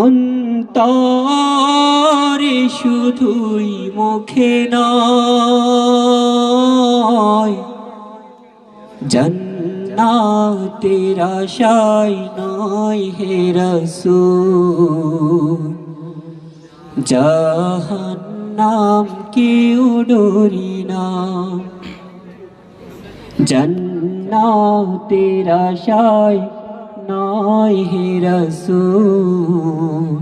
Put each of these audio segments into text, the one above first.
অন্তরে শুধুই মুখে নয়, জান্নাতের আশায় নয় হে রাসূল, জাহান্নাম কেউ ডরি না। জান্নাতের আশায় নয় হে রাসূল,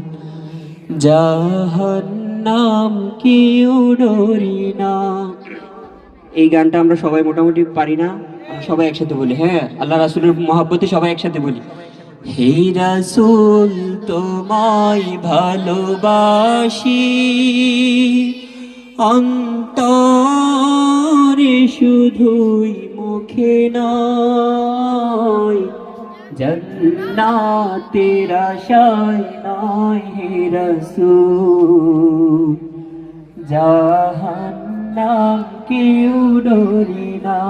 জাহান্নাম কেউ ডরি না। এই গানটা আমরা সবাই মোটামুটি পারি না? সবাই একসাথে বলি, হ্যাঁ, আল্লাহ রাসূলের মহব্বতে সবাই একসাথে বলি। হে রাসূল তোমায় ভালোবাসি, অন্তরে শুধুই মুখে নয়, জান্নাতের আশায় নয় হে রাসূল, জাহান্নাম কেউ ডরি না।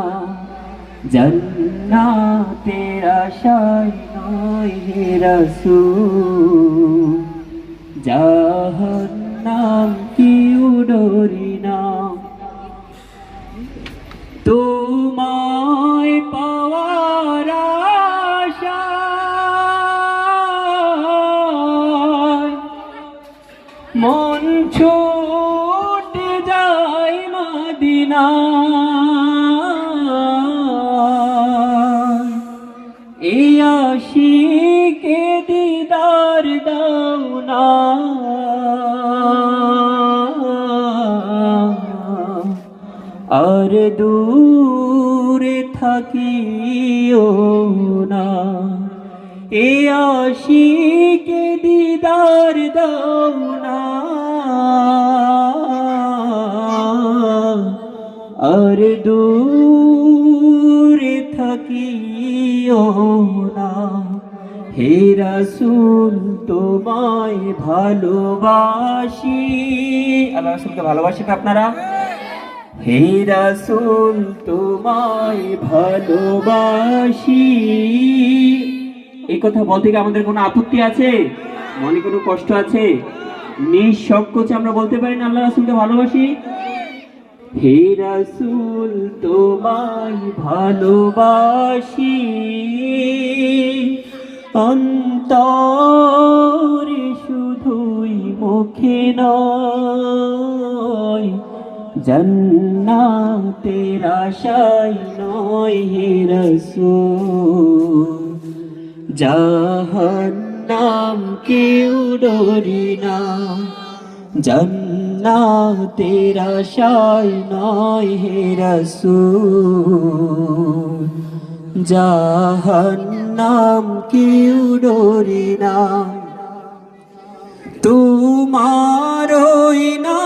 জান্নাতের আশায় নয় হে রাসূল, জাহান্নাম কেউ ডরি না। তোমায় পাওয়ার আশায় মন ছুটে যায় মদিনা, এই আশিকে দিদার দাও না। আর দূরে থাকিও না, এই আশিকে দিদার দাও না। আর দূরে থাকিও না। হে রাসূল তোমায় ভালোবাসি, আল্লাহ রাসূলকে ভালোবাসেন আপনারা? হে রাসূল তোমায় ভালোবাসি। এই কথা বলতে কি আমাদের কোনো আপত্তি আছে? মনে কোনো কষ্ট আছে? নিঃসংকোচে আমরা বলতে পারি না আল্লাহ রাসূলকে ভালোবাসি? হে রাসূল তোমায় ভালোবাসি, অন্তরে শুধুই মুখে নয়, জান্নাতের আশায় নয় হে রাসূল, জাহান্নাম কেউ ডরি না। জান্নাতের আশায় নয় হে রাসূল, জাহান্নাম কেউ ডরি না। তোমার ওই না